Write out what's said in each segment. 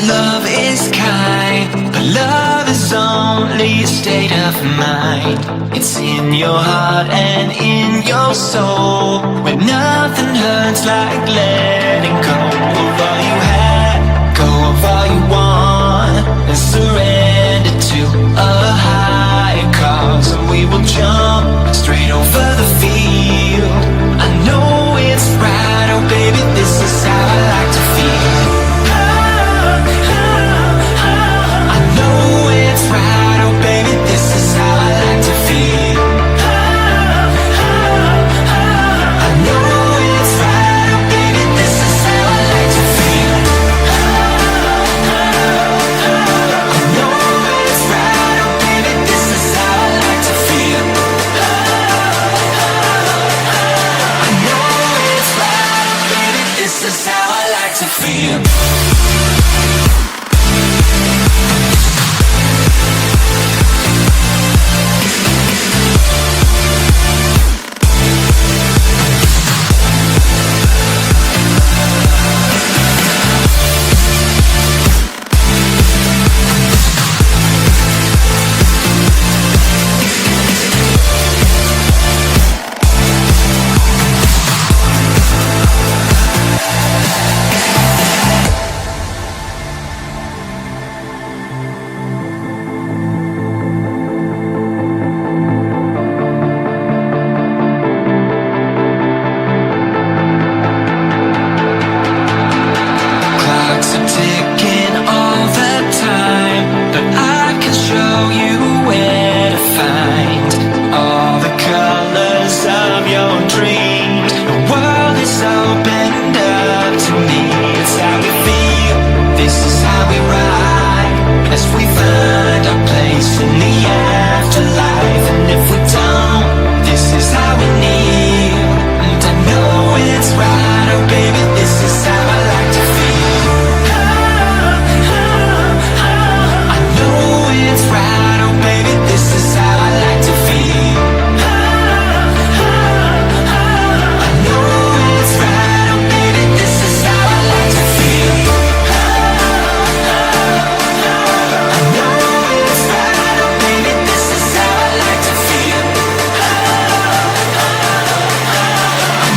Love is kind, but love is only a state of mind. It's in your heart and in your soul, where nothing hurts like letting go of all you had, go of all you want, and surrender to a higher cause. And we will jump straight over the field. I know it's right, oh baby, this is how I like to feel. Right, oh baby, this is how I like to feel. I know it's right, oh baby, this is how I like to feel. I know it's right, oh baby, this is how I like to feel. I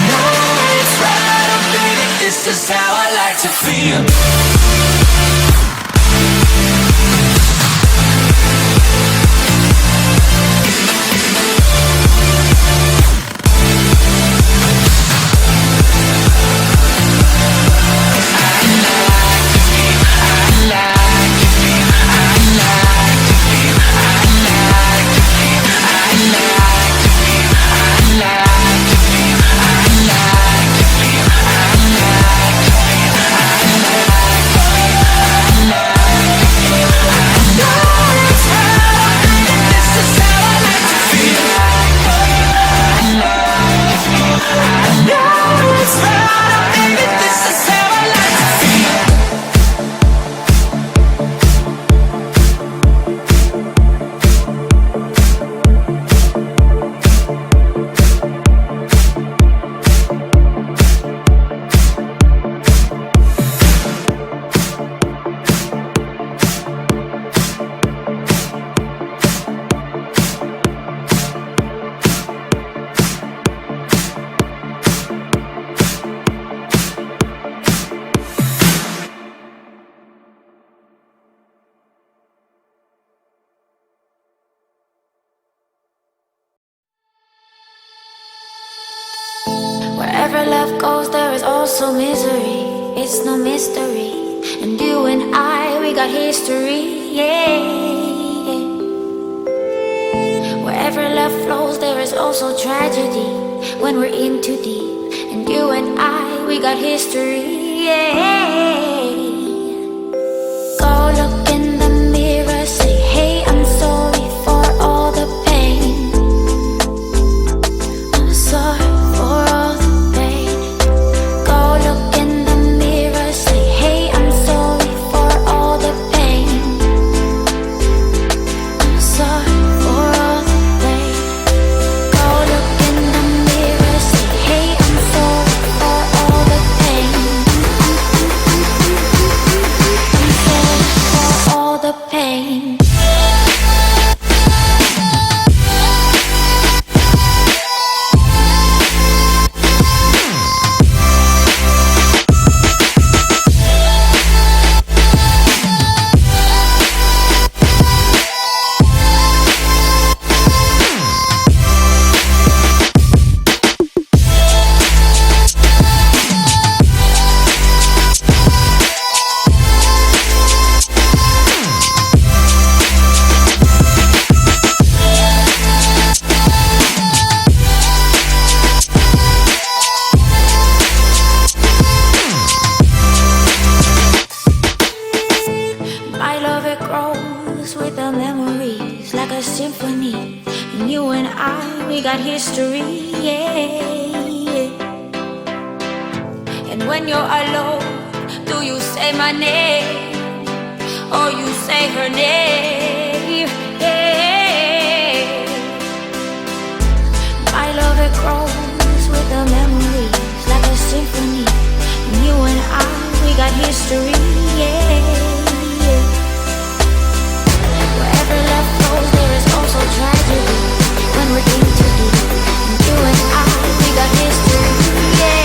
know it's right, oh baby, this is how I like to feel. Wherever love goes, there is also misery. It's no mystery. And you and I, we got history, yeah. Wherever love flows, there is also tragedy. When we're in too deep. And you and I, we got history, yeah. Go look in the mirror, say, hey, I'm sorry for all the pain. I'm sorry for all the pain. Go look in the mirror, say, hey, I'm sorry for all the pain. I'm sorry for all the pain. Go look in the mirror, say, hey, I'm sorry for all the pain. you and I, we got history, yeah. And when you're alone, do you say my name or you say her name? Yeah. My love, it grows with the memories like a symphony. And you and I, we got history, yeah. Wherever love flows, there is also tragedy. When we're in too deep, and you and I, we got history, yeah.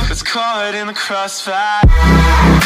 That's caught in the crossfire.